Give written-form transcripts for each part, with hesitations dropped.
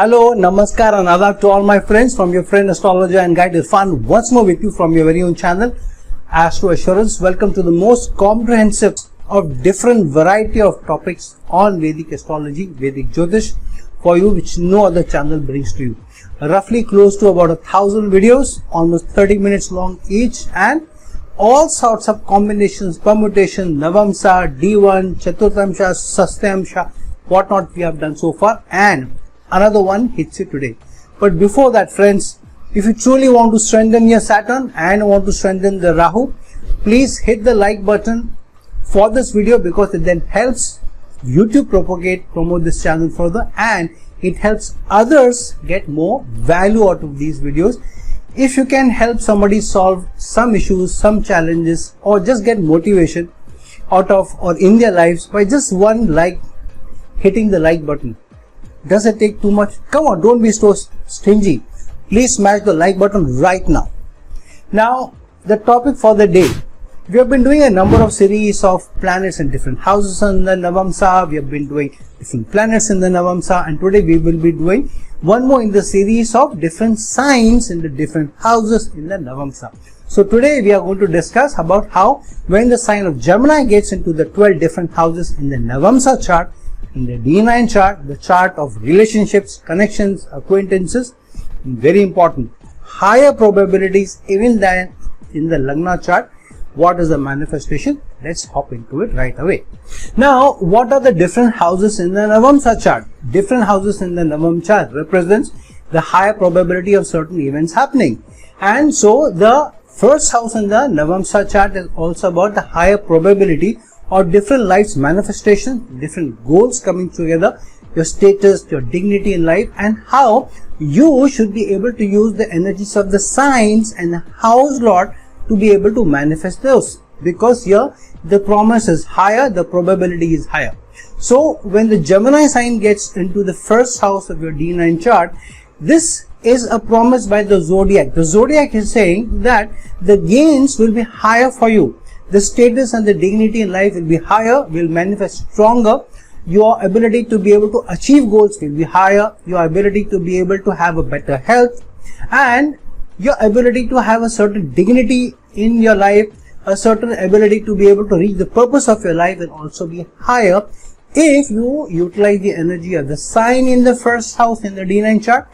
Hello, Namaskar and Adab to all my friends from your friend astrologer and guide Irfan once more with you from your very own channel Astro Assurance. Welcome to the most comprehensive of different variety of topics on Vedic astrology, Vedic Jyotish for you, which no other channel brings to you. Roughly close to about 1,000 videos, almost 30 minutes long each, and all sorts of combinations, permutation, Navamsa, D1, Chaturthamsha, Sastamsha, whatnot we have done so far, and another one hits you today. But before that, friends, if you truly want to strengthen your Saturn and want to strengthen the Rahu, please hit the like button for this video, because it then helps you to promote this channel further, and it helps others get more value out of these videos. If you can help somebody solve some issues, some challenges, or just get motivation out of or in their lives by just one like, hitting the like button. Does it take too much? Come on, don't be so stingy. Please smash the like button right now. Now, the topic for the day. We have been doing a number of series of planets in different houses in the Navamsa. We have been doing different planets in the Navamsa, and today we will be doing one more in the series of different signs in the different houses in the Navamsa. So today we are going to discuss about how when the sign of Gemini gets into the 12 different houses in the Navamsa chart, in the D9 chart, the chart of relationships, connections, acquaintances, very important, higher probabilities even than in the Lagna chart. What is the manifestation? Let's hop into it right away. Now, what are the different houses in the Navamsa chart? Different houses in the Navamsa chart represents the higher probability of certain events happening. And so, the first house in the Navamsa chart is also about the higher probability or different life's manifestation, different goals coming together, your status, your dignity in life, and how you should be able to use the energies of the signs and the house lord to be able to manifest those, because here the promise is higher, the probability is higher. So when the Gemini sign gets into the first house of your D9 chart, this is a promise by the zodiac. The zodiac is saying that the gains will be higher for you. The status and the dignity in life will be higher, will manifest stronger. Your ability to be able to achieve goals will be higher. Your ability to be able to have a better health, and your ability to have a certain dignity in your life, a certain ability to be able to reach the purpose of your life will also be higher if you utilize the energy of the sign in the first house in the D9 chart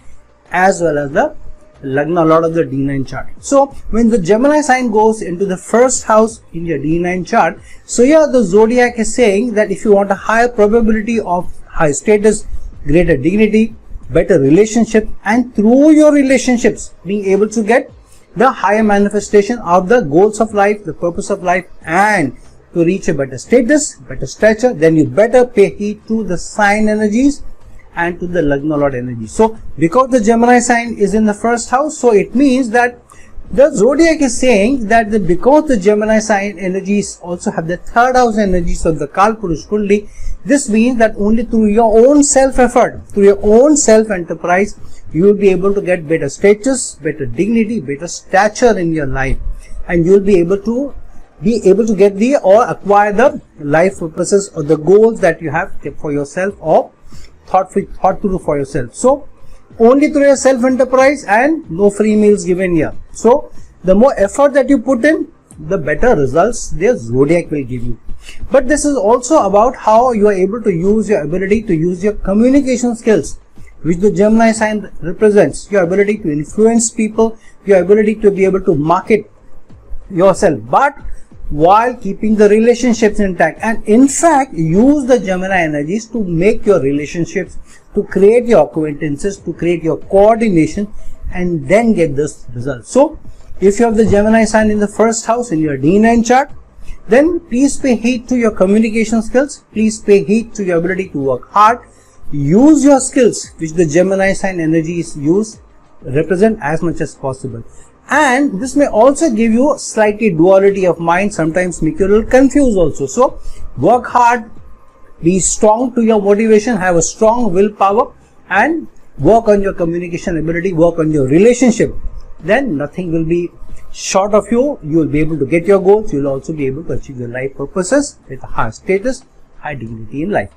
as well as the Lagna lord of the D9 chart. So when the Gemini sign goes into the first house in your D9 chart, so here the zodiac is saying that if you want a higher probability of high status, greater dignity, better relationship, and through your relationships being able to get the higher manifestation of the goals of life, the purpose of life, and to reach a better status, better stature, then you better pay heed to the sign energies and to the Lagna lord energy. So because the Gemini sign is in the first house, so it means that the zodiac is saying that because the Gemini sign energies also have the third house energies of the Kalpurush Kundi, this means that only through your own self-effort, through your own self-enterprise, you will be able to get better status, better dignity, better stature in your life, and you will be able to get the or acquire the life purposes or the goals that you have kept for yourself or thought through for yourself. So only through your self-enterprise, and no free meals given here. So the more effort that you put in, the better results the zodiac will give you. But this is also about how you are able to use your ability to use your communication skills, which the Gemini sign represents. Your ability to influence people, your ability to be able to market yourself, but while keeping the relationships intact, and in fact use the Gemini energies to make your relationships, to create your acquaintances, to create your coordination, and then get this result. So if you have the Gemini sign in the first house in your D9 chart, then please pay heed to your communication skills, please pay heed to your ability to work hard, use your skills which the Gemini sign energies represent as much as possible. And this may also give you slightly duality of mind, sometimes make you a little confused also. So work hard, be strong to your motivation, have a strong willpower, and work on your communication ability, work on your relationship. Then nothing will be short of you. You will be able to get your goals. You will also be able to achieve your life purposes with a high status, high dignity in life.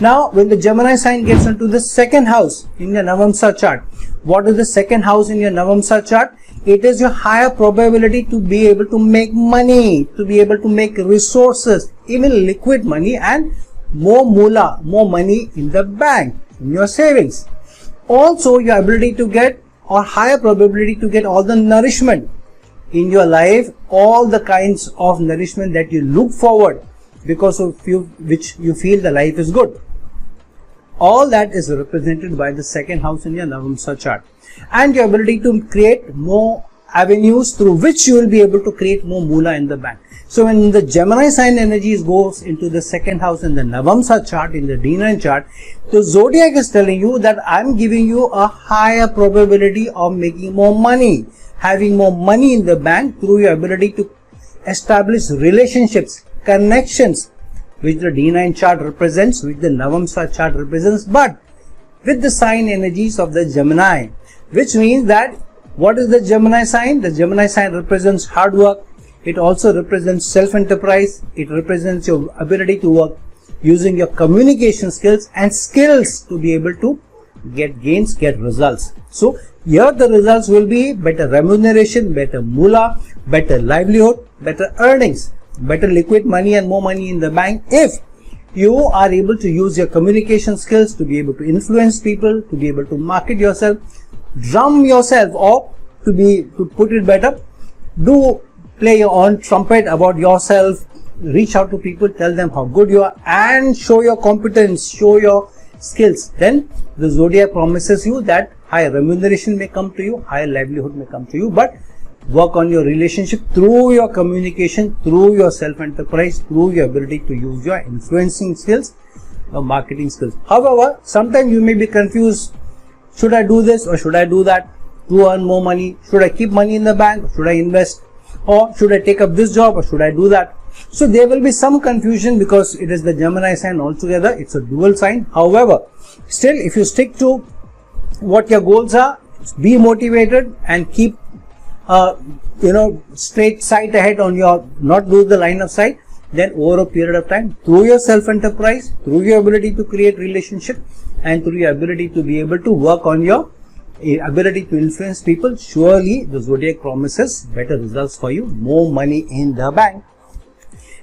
Now, when the Gemini sign gets into the second house in your Navamsa chart, what is the second house in your Navamsa chart? It is your higher probability to be able to make money, to be able to make resources, even liquid money, and more moolah, more money in the bank, in your savings. Also, your ability to get, or higher probability to get, all the nourishment in your life, all the kinds of nourishment that you look forward because of which you feel the life is good. All that is represented by the second house in your Navamsa chart, and your ability to create more avenues through which you will be able to create more moolah in the bank. So when the Gemini sign energies goes into the second house in the Navamsa chart, in the D9 chart, the zodiac is telling you that I'm giving you a higher probability of making more money, having more money in the bank through your ability to establish relationships, connections, which the D9 chart represents, which the Navamsa chart represents, but with the sign energies of the Gemini, which means that what is the Gemini sign? The Gemini sign represents hard work. It also represents self-enterprise. It represents your ability to work using your communication skills and skills to be able to get gains, get results. So here the results will be better remuneration, better moolah, better livelihood, better earnings, better liquid money and more money in the bank if you are able to use your communication skills to be able to influence people, to be able to market yourself, drum yourself, or to put it better, do play your own trumpet about yourself, reach out to people, tell them how good you are and show your competence, show your skills. Then the zodiac promises you that higher remuneration may come to you, higher livelihood may come to you, but work on your relationship through your communication, through your self-enterprise, through your ability to use your influencing skills, your marketing skills. However, sometimes you may be confused, should I do this or should I do that to earn more money? Should I keep money in the bank or should I invest? Or should I take up this job or should I do that? So there will be some confusion because it is the Gemini sign altogether. It's a dual sign. However, still if you stick to what your goals are, be motivated and keep straight sight ahead on your, not lose the line of sight, then over a period of time, through your self-enterprise, through your ability to create relationship and through your ability to be able to work on your ability to influence people, surely the zodiac promises better results for you, more money in the bank.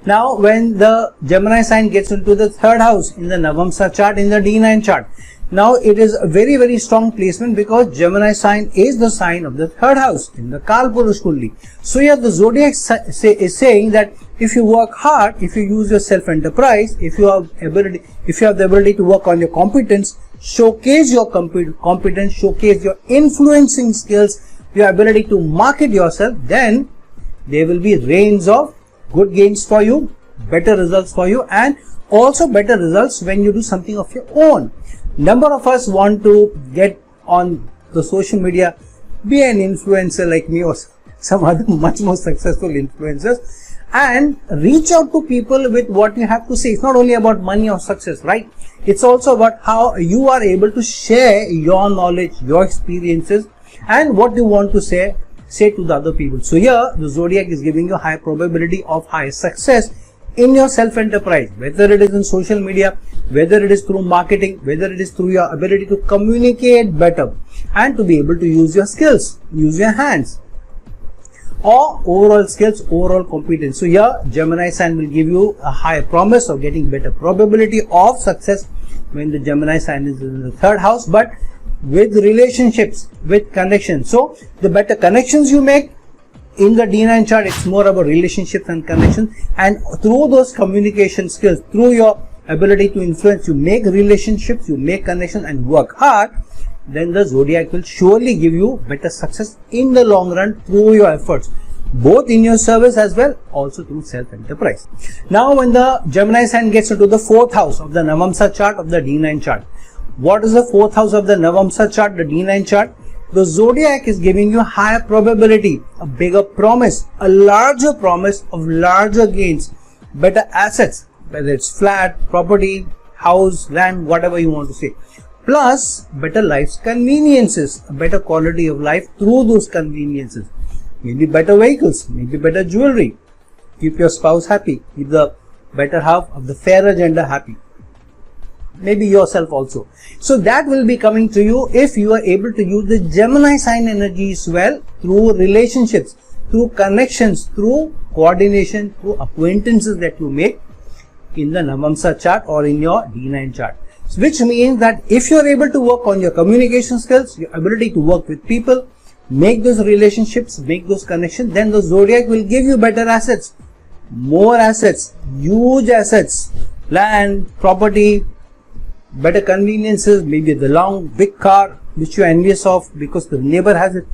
Now when the Gemini sign gets into the third house in the Navamsa chart, in the D9 chart, now it is a very, very strong placement because Gemini sign is the sign of the third house in the Kalpurush Kundi. So here the zodiac is saying that if you work hard, if you use your self-enterprise, if you have the ability to work on your competence, showcase your competence, showcase your influencing skills, your ability to market yourself, then there will be reigns of good gains for you, better results for you, and also better results when you do something of your own. Number of us want to get on the social media, be an influencer like me or some other much more successful influencers, and reach out to people with what you have to say. It's not only about money or success, right? It's also about how you are able to share your knowledge, your experiences, and what you want to say to the other people. So here the zodiac is giving you a high probability of high success in your self-enterprise, whether it is in social media, whether it is through marketing, whether it is through your ability to communicate better and to be able to use your skills, use your hands, or overall skills, overall competence. So here Gemini sign will give you a high promise of getting better probability of success when the Gemini sign is in the third house, but with relationships, with connections. So the better connections you make in the D9 chart, it's more about relationships and connections, and through those communication skills, through your ability to influence, you make relationships, you make connections and work hard, then the zodiac will surely give you better success in the long run through your efforts, both in your service as well, also through self-enterprise. Now when the Gemini sign gets into the fourth house of the Navamsa chart of the D9 chart, what is the fourth house of the Navamsa chart, the D9 chart? The zodiac is giving you a higher probability, a bigger promise, a larger promise of larger gains, better assets, whether it's flat, property, house, land, whatever you want to say, plus better life's conveniences, a better quality of life through those conveniences, maybe better vehicles, maybe better jewelry, keep your spouse happy, keep the better half of the fairer gender happy. maybe yourself also. So that will be coming to you if you are able to use the Gemini sign energies well through relationships, through connections, through coordination, through acquaintances that you make in the Navamsa chart or in your D9 chart. Which means that if you are able to work on your communication skills, your ability to work with people, make those relationships, make those connections, then the zodiac will give you better assets, more assets, huge assets, land, property, better conveniences, maybe the long big car which you are envious of because the neighbor has it,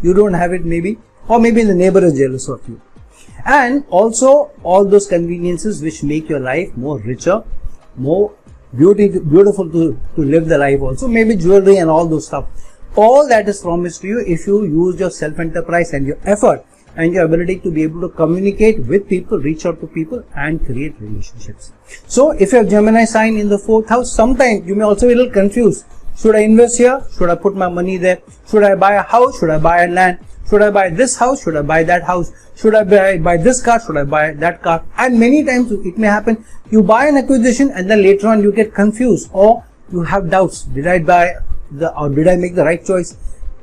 you don't have it maybe, or maybe the neighbor is jealous of you. And also all those conveniences which make your life more richer, more beautiful to live the life also, maybe jewelry and all those stuff. All that is promised to you if you use your self-enterprise and your effort and your ability to be able to communicate with people, reach out to people and create relationships. So if you have Gemini sign in the 4th house, sometimes you may also be a little confused. Should I invest here? Should I put my money there? Should I buy a house? Should I buy a land? Should I buy this house? Should I buy that house? Should I buy this car? Should I buy that car? And many times it may happen, you buy an acquisition and then later on you get confused or you have doubts. Did I make the right choice?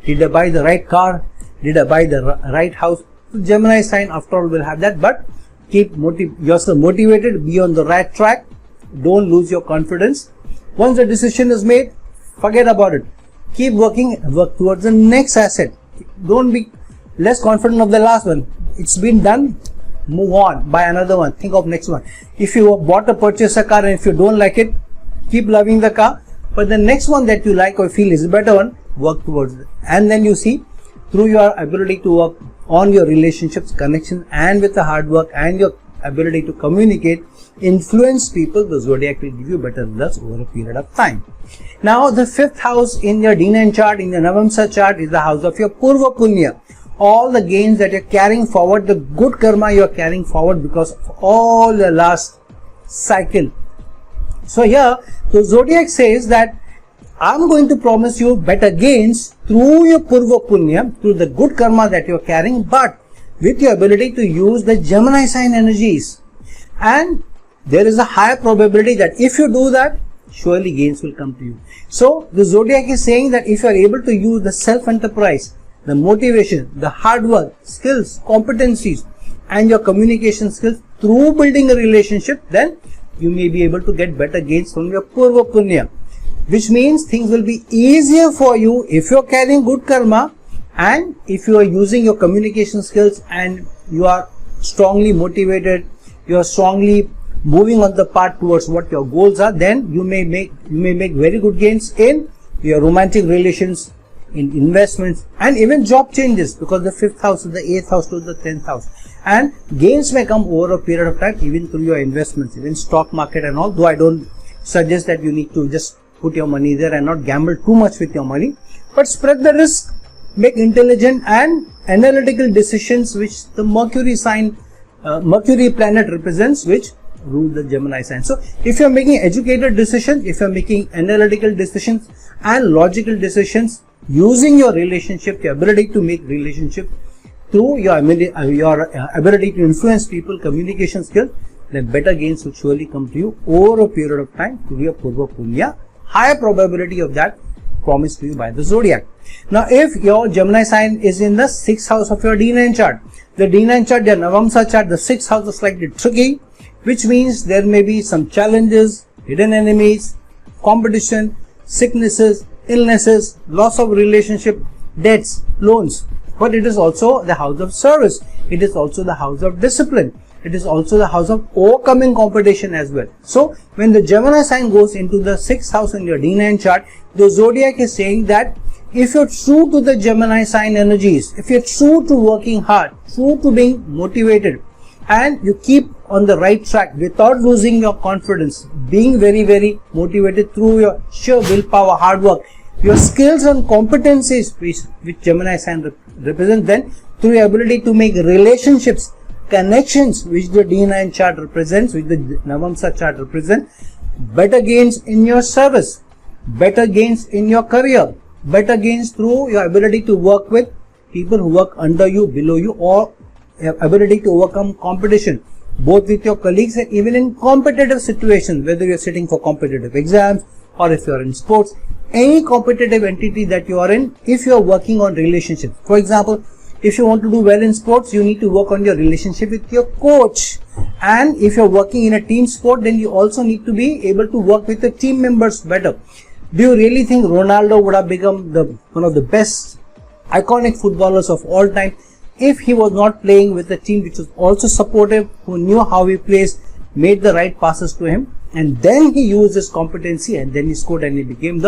Did I buy the right car? Did I buy the right house? So Gemini sign after all will have that, but keep yourself motivated, be on the right track, don't lose your confidence. Once the decision is made, forget about it. Keep working, work towards the next asset. Don't be less confident of the last one. It's been done, move on, buy another one, think of next one. If you purchase a car and if you don't like it, keep loving the car, but the next one that you like or feel is a better one, work towards it. And then you see, through your ability to work on your relationships, connections, and with the hard work and your ability to communicate, influence people, the zodiac will give you better results over a period of time. Now the 5th house in your D9 chart, in the Navamsa chart, is the house of your Purva Punya. All the gains that you're carrying forward, the good karma you're carrying forward because of all the last cycle. So here, the zodiac says that I'm going to promise you better gains through your Purva Punya, through the good karma that you're carrying, but with your ability to use the Gemini sign energies. And there is a higher probability that if you do that, surely gains will come to you. So the zodiac is saying that if you are able to use the self-enterprise, the motivation, the hard work, skills, competencies, and your communication skills through building a relationship, then you may be able to get better gains from your Purva Punya, which means things will be easier for you if you are carrying good karma and if you are using your communication skills and you are strongly motivated, you are strongly moving on the path towards what your goals are, then you may make very good gains in your romantic relations, in investments, and even job changes, because the 5th house is the 8th house to the 10th house, and gains may come over a period of time even through your investments, even stock market and all, though I don't suggest that you need to just put your money there and not gamble too much with your money, but spread the risk, make intelligent and analytical decisions, which the Mercury planet represents, which rule the Gemini sign. So if you are making educated decisions, if you are making analytical decisions and logical decisions, using your relationship, your ability to make relationship through your ability to influence people, communication skills, then better gains will surely come to you over a period of time through your Purva Punya. Higher probability of that promised to you by the zodiac. Now if your Gemini sign is in the 6th house of your D9 chart, the D9 chart, the Navamsa chart, the 6th house is slightly tricky, which means there may be some challenges, hidden enemies, competition, sicknesses, illnesses, loss of relationship, debts, loans. But it is also the house of service. It is also the house of discipline. It is also the house of overcoming competition as well. So when the Gemini sign goes into the 6th house in your D9 chart, the zodiac is saying that if you're true to the Gemini sign energies, if you're true to working hard, true to being motivated, and you keep on the right track without losing your confidence, being very, very motivated through your sheer willpower, hard work, your skills and competencies which Gemini sign represents, then through your ability to make relationships, connections, which the D9 chart represents, which the Navamsa chart represents, better gains in your service, better gains in your career, better gains through your ability to work with people who work under you, below you, or ability to overcome competition, both with your colleagues and even in competitive situations, whether you're sitting for competitive exams or if you're in sports, any competitive entity that you are in, if you're working on relationships. For example, if you want to do well in sports, you need to work on your relationship with your coach. And if you're working in a team sport, then you also need to be able to work with the team members better. Do you really think Ronaldo would have become one of the best iconic footballers of all time if he was not playing with a team which was also supportive, who knew how he plays, made the right passes to him, and then he used his competency and then he scored and he became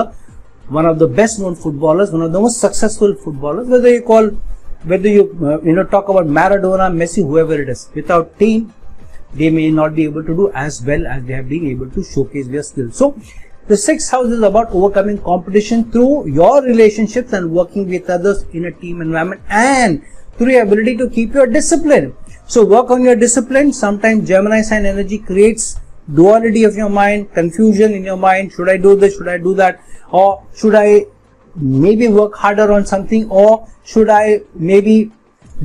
one of the best known footballers, one of the most successful footballers, whether you talk about Maradona, Messi, whoever it is. Without team, they may not be able to do as well as they have been able to showcase their skills. So the sixth house is about overcoming competition through your relationships and working with others in a team environment, and through your ability to keep your discipline. So work on your discipline. Sometimes Gemini sign energy creates duality of your mind, confusion in your mind. Should I do this? Should I do that? Or should I maybe work harder on something? Or should I maybe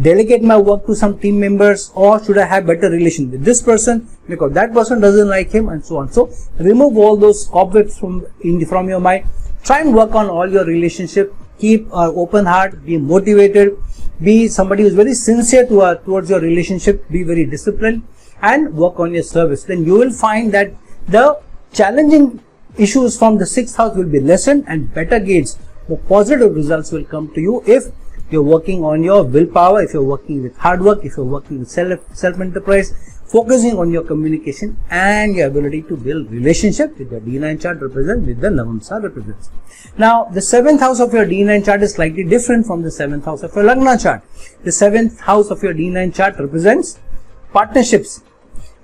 delegate my work to some team members? Or should I have better relation with this person because that person doesn't like him, and so on. So remove all those cobwebs from your mind. Try and work on all your relationship. Keep an open heart. Be motivated. Be somebody who is very sincere towards your relationship. Be very disciplined and work on your service. Then you will find that the challenging issues from the sixth house will be lessened and better gains. The positive results will come to you if you're working on your willpower, if you're working with hard work, if you're working with self-enterprise, focusing on your communication and your ability to build relationship with your D9 chart represents, with the Navamsa represents. Now, the seventh house of your D9 chart is slightly different from the seventh house of your Lagna chart. The seventh house of your D9 chart represents partnerships.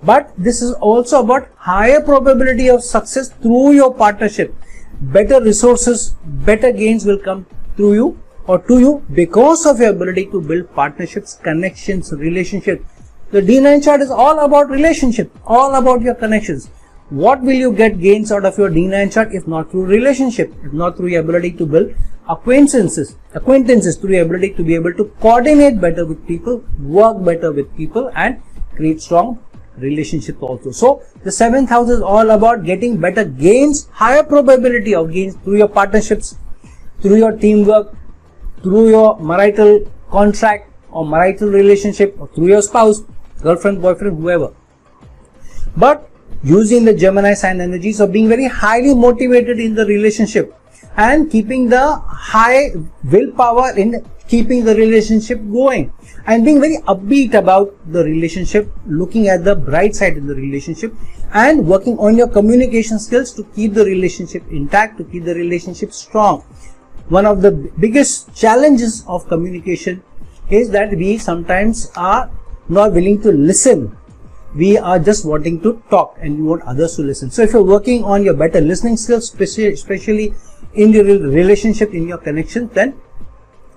But this is also about higher probability of success through your partnership. Better resources, better gains will come through you or to you because of your ability to build partnerships, connections, relationships. The D9 chart is all about relationship, all about your connections. What will you get gains out of your D9 chart if not through relationship, if not through your ability to build acquaintances, through your ability to be able to coordinate better with people, work better with people and create strong relationships also. So the seventh house is all about getting better gains, higher probability of gains through your partnerships, through your teamwork, through your marital contract or marital relationship, or through your spouse, girlfriend, boyfriend, whoever. But using the Gemini sign energies of being very highly motivated in the relationship and keeping the high willpower in keeping the relationship going and being very upbeat about the relationship, looking at the bright side in the relationship and working on your communication skills to keep the relationship intact, to keep the relationship strong. One of the biggest challenges of communication is that we sometimes are not willing to listen. We are just wanting to talk and we want others to listen. So if you're working on your better listening skills, especially in your relationship, in your connection, then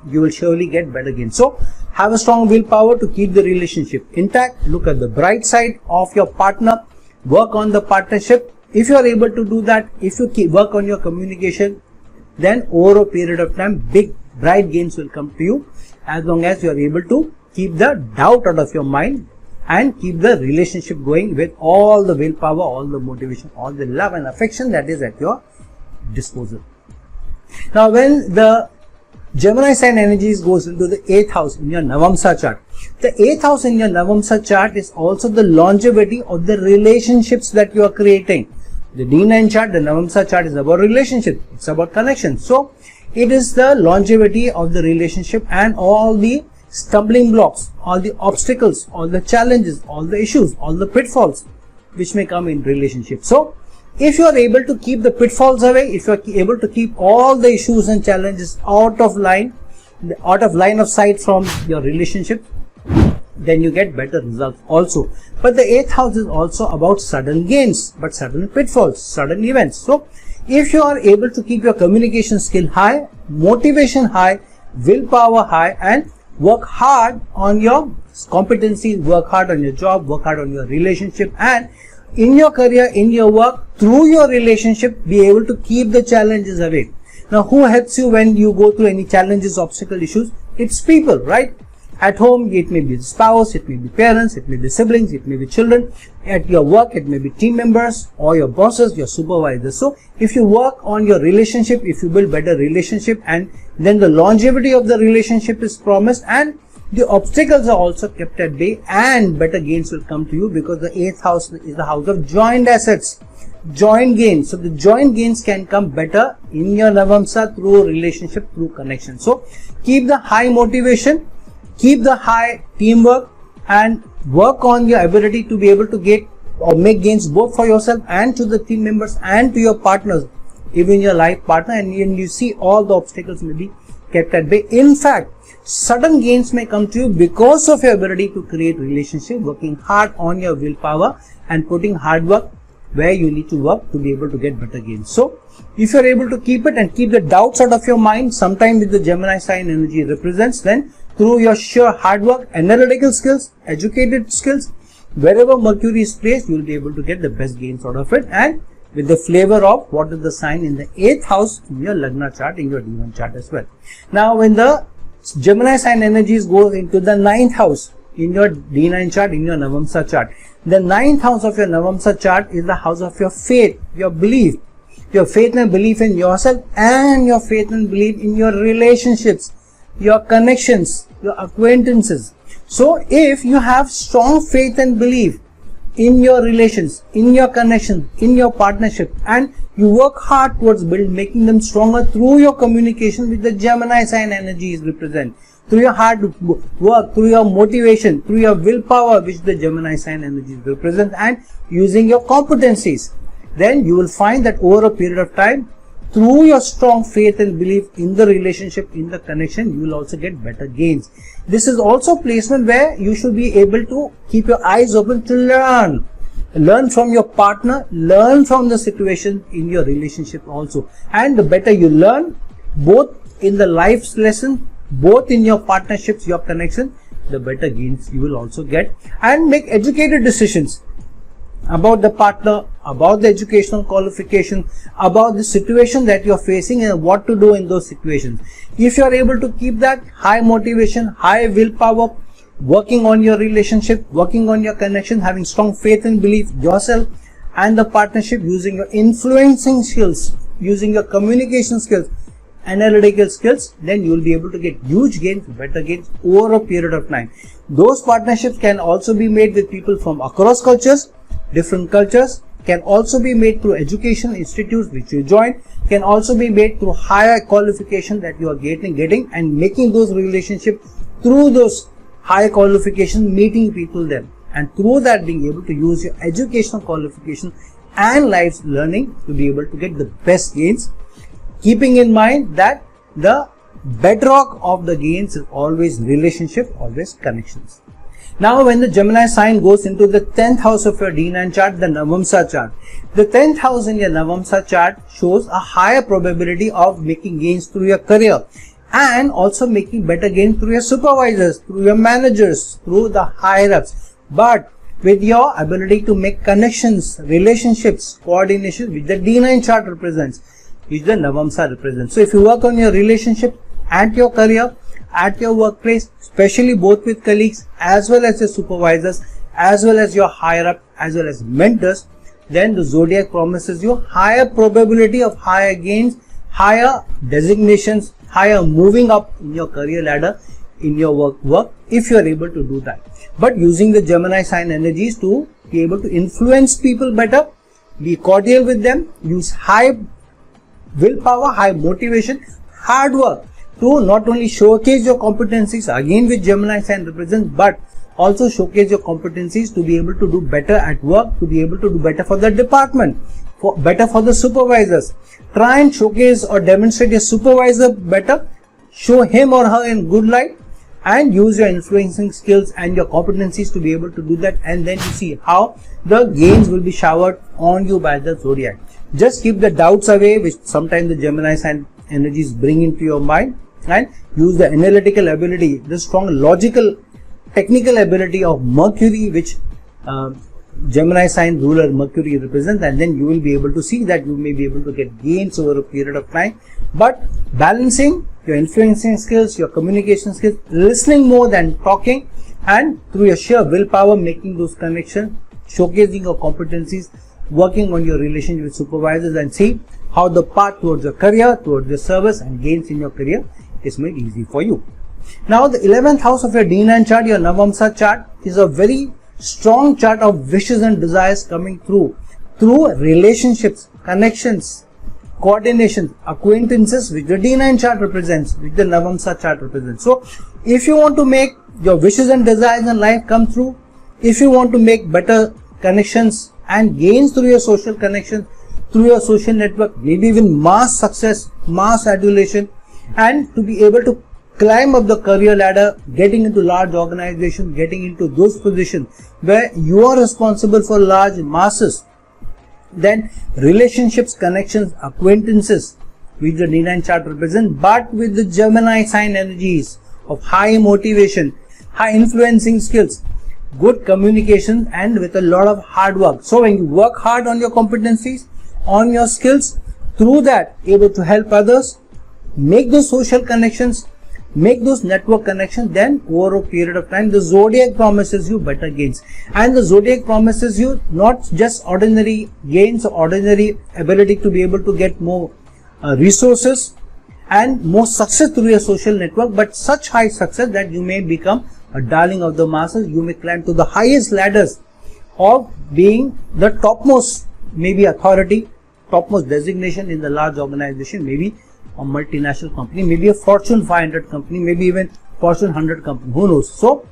you will surely get better gains. So have a strong willpower to keep the relationship intact. Look at the bright side of your partner. Work on the partnership. If you are able to do that, if you work on your communication, then over a period of time, big bright gains will come to you as long as you are able to keep the doubt out of your mind and keep the relationship going with all the willpower, all the motivation, all the love and affection that is at your disposal. Now, when the Gemini sign energies goes into the 8th house in your Navamsa chart, the 8th house in your Navamsa chart is also the longevity of the relationships that you are creating. The D9 chart, the Navamsa chart is about relationship. It's about connection. So it is the longevity of the relationship and all the stumbling blocks, all the obstacles, all the challenges, all the issues, all the pitfalls which may come in relationship. So if you are able to keep the pitfalls away, if you are able to keep all the issues and challenges out of line of sight from your relationship, then you get better results also. But the 8th house is also about sudden gains, but sudden pitfalls, sudden events. So if you are able to keep your communication skill high, motivation high, willpower high, and work hard on your competencies, work hard on your job, work hard on your relationship, and in your career, in your work, through your relationship, be able to keep the challenges away. Now, who helps you when you go through any challenges, obstacle, issues? It's people, right? At home, it may be the spouse, it may be parents, it may be siblings, it may be children. At your work, it may be team members or your bosses, your supervisors. So if you work on your relationship, if you build better relationship, and then the longevity of the relationship is promised, and the obstacles are also kept at bay, and better gains will come to you, because the 8th house is the house of joint assets, joint gains. So the joint gains can come better in your Navamsa through relationship, through connection. So keep the high motivation, keep the high teamwork, and work on your ability to be able to get or make gains both for yourself and to the team members and to your partners, even your life partner, and you see all the obstacles may be kept at bay. In fact, sudden gains may come to you because of your ability to create relationship, working hard on your willpower and putting hard work where you need to work to be able to get better gains. So if you are able to keep it and keep the doubts out of your mind, sometime with the Gemini sign energy represents, then through your sheer hard work, analytical skills, educated skills, wherever Mercury is placed, you will be able to get the best gains out of it, and with the flavor of what is the sign in the 8th house in your Lagna chart, in your D1 chart as well. Now when the Gemini sign energies go into the 9th house in your D9 chart, in your Navamsa chart, the 9th house of your Navamsa chart is the house of your faith, your belief, your faith and belief in yourself, and your faith and belief in your relationships, your connections, your acquaintances. So if you have strong faith and belief in your relations, in your connections, in your partnership, and you work hard towards making them stronger through your communication, with the Gemini sign energies represent, through your hard work, through your motivation, through your willpower, which the Gemini sign energies represent, and using your competencies, then you will find that over a period of time, through your strong faith and belief in the relationship, in the connection, you will also get better gains. This is also placement where you should be able to keep your eyes open to learn. Learn from your partner, learn from the situation in your relationship also. And the better you learn, both in the life's lesson, both in your partnerships, your connection, the better gains you will also get. And make educated decisions about the partner, about the educational qualification, about the situation that you are facing and what to do in those situations. If you are able to keep that high motivation, high willpower, working on your relationship, working on your connection, having strong faith and belief yourself and the partnership, using your influencing skills, using your communication skills, analytical skills, then you will be able to get huge gains, better gains over a period of time. Those partnerships can also be made with people from across cultures, different cultures, can also be made through education institutes which you join, can also be made through higher qualification that you are getting and making those relationships through those higher qualifications, meeting people there, and through that being able to use your educational qualification and life's learning to be able to get the best gains, keeping in mind that the bedrock of the gains is always relationship, always connections. Now when the Gemini sign goes into the 10th house of your D9 chart, the Navamsa chart, the 10th house in your Navamsa chart shows a higher probability of making gains through your career and also making better gains through your supervisors, through your managers, through the higher ups. But with your ability to make connections, relationships, coordination, which the D9 chart represents, which the Navamsa represents. So if you work on your relationship at your career, at your workplace, especially both with colleagues as well as your supervisors, as well as your higher up, as well as mentors, then the zodiac promises you higher probability of higher gains, higher designations, higher moving up in your career ladder, in your work if you are able to do that. But using the Gemini sign energies to be able to influence people better, be cordial with them, use high willpower, high motivation, hard work to not only showcase your competencies, again with Gemini sign represents, but also showcase your competencies to be able to do better at work, to be able to do better for the department, better for the supervisors. Try and showcase or demonstrate your supervisor better, show him or her in good light, and use your influencing skills and your competencies to be able to do that, and then you see how the gains will be showered on you by the zodiac. Just keep the doubts away which sometimes the Gemini sign energies bring into your mind, and use the analytical ability, the strong logical technical ability of Mercury, which Gemini sign ruler Mercury represents, and then you will be able to see that you may be able to get gains over a period of time. But balancing your influencing skills, your communication skills, listening more than talking, and through your sheer willpower making those connections, showcasing your competencies, working on your relationship with supervisors, and see how the path towards your career, towards your service and gains in your career is made easy for you. Now the 11th house of your D9 chart, your Navamsa chart, is a very strong chart of wishes and desires coming through relationships, connections, coordination, acquaintances, which the D9 chart represents, which the Navamsa chart represents. So if you want to make your wishes and desires in life come through, if you want to make better connections and gains through your social connections, through your social network, maybe even mass success, mass adulation, and to be able to climb up the career ladder, getting into large organizations, getting into those positions where you are responsible for large masses, then relationships, connections, acquaintances, which the D9 chart represents, but with the Gemini sign energies of high motivation, high influencing skills, good communication, and with a lot of hard work. So when you work hard on your competencies, on your skills, through that able to help others, make those social connections, make those network connections, then over a period of time the zodiac promises you better gains. And the zodiac promises you not just ordinary gains, ordinary ability to be able to get more resources and more success through your social network, but such high success that you may become a darling of the masses. You may climb to the highest ladders of being the topmost, maybe authority, topmost designation in the large organization, maybe a multinational company, maybe a Fortune 500 company, maybe even Fortune 100 company, who knows. So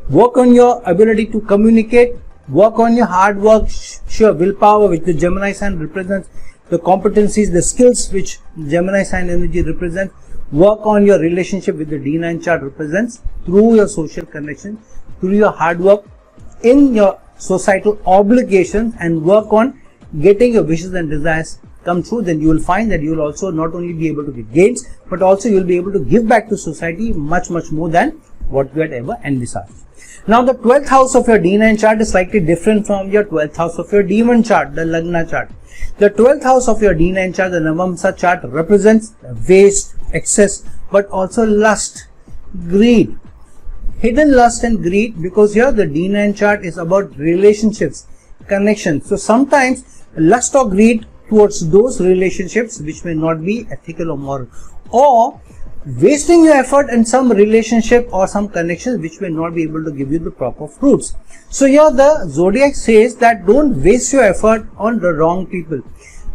work on your ability to communicate, work on your hard work, sheer willpower, which the Gemini sign represents, the competencies, the skills which Gemini sign energy represents. Work on your relationship with the D9 chart represents, through your social connection, through your hard work, in your societal obligations, and work on getting your wishes and desires come true. Then you will find that you will also not only be able to get gains, but also you will be able to give back to society much more than what you had ever envisaged. Now the 12th house of your D9 chart is slightly different from your 12th house of your D1 chart, the Lagna chart. The 12th house of your D9 chart, the Navamsa chart, represents waste, excess, but also lust, greed, hidden lust and greed, because here the D9 chart is about relationships, connections. So sometimes lust or greed towards those relationships which may not be ethical or moral, or wasting your effort in some relationship or some connections which may not be able to give you the proper fruits. So here the zodiac says that don't waste your effort on the wrong people.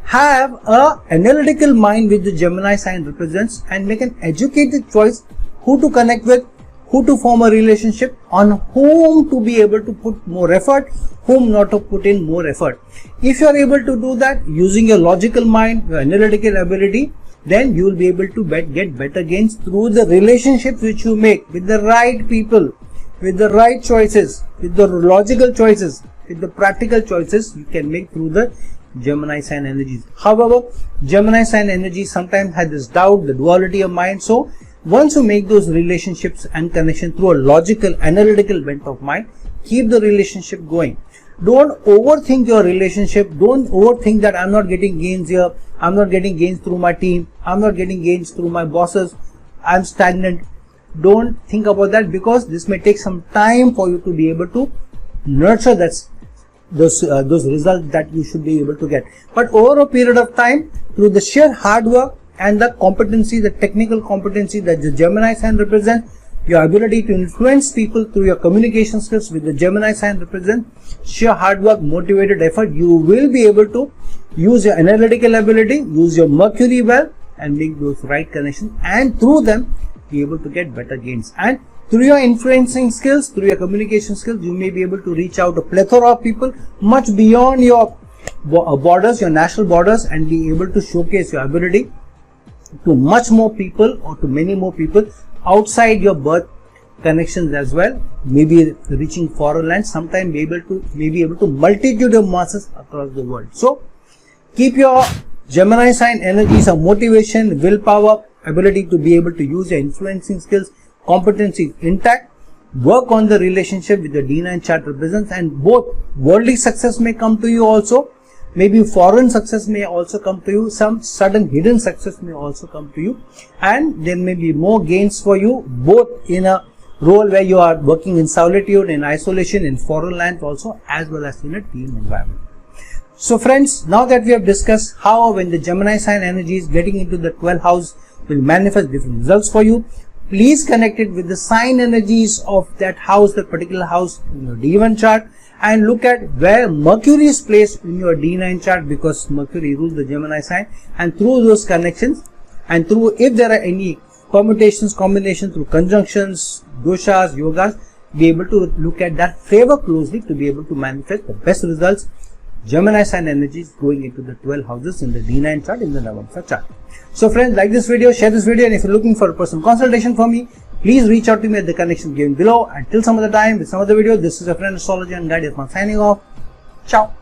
Have a analytical mind which the Gemini sign represents, and make an educated choice who to connect with, who to form a relationship, on whom to be able to put more effort, whom not to put in more effort. If you are able to do that using your logical mind, your analytical ability, then you will be able to get better gains through the relationships which you make with the right people, with the right choices, with the logical choices, with the practical choices you can make through the Gemini sign energies. However, Gemini sign energy sometimes has this doubt, the duality of mind. So once you make those relationships and connection through a logical, analytical bent of mind, keep the relationship going. Don't overthink your relationship. Don't overthink that I'm not getting gains here, I'm not getting gains through my team, I'm not getting gains through my bosses, I'm stagnant. Don't think about that, because this may take some time for you to be able to nurture those results that you should be able to get. But over a period of time, through the sheer hard work and the competency, the technical competency that the Gemini sign represents, your ability to influence people through your communication skills with the Gemini sign represents, sheer hard work, motivated effort, you will be able to use your analytical ability, use your Mercury well, and make those right connections, and through them be able to get better gains. And through your influencing skills, through your communication skills, you may be able to reach out to a plethora of people much beyond your borders, your national borders, and be able to showcase your ability to much more people, or to many more people outside your birth connections as well. Maybe reaching foreign lands, sometime be able to multitude of masses across the world. So keep your Gemini sign energies of motivation, willpower, ability to be able to use your influencing skills, competencies intact. work on the relationship with the D9 chart represents, and both worldly success may come to you also, maybe foreign success may also come to you, some sudden hidden success may also come to you, and there may be more gains for you both in a role where you are working in solitude, in isolation, in foreign land also, as well as in a team environment. So friends, now that we have discussed how when the Gemini sign energy is getting into the 12th house will manifest different results for you, please connect it with the sign energies of that house, that particular house in your D1 chart, and look at where Mercury is placed in your D9 chart, because Mercury rules the Gemini sign, and through those connections and through, if there are any permutations, combinations through conjunctions, doshas, yogas, be able to look at that favor closely to be able to manifest the best results. Gemini sign energy is going into the 12 houses in the D9 chart, in the Navamsa chart. So friends, like this video, share this video, and if you're looking for a personal consultation from me, please reach out to me at the connection given below. Until some other time with some other video, this is your friend astrologer and guide Irfan signing off. Ciao.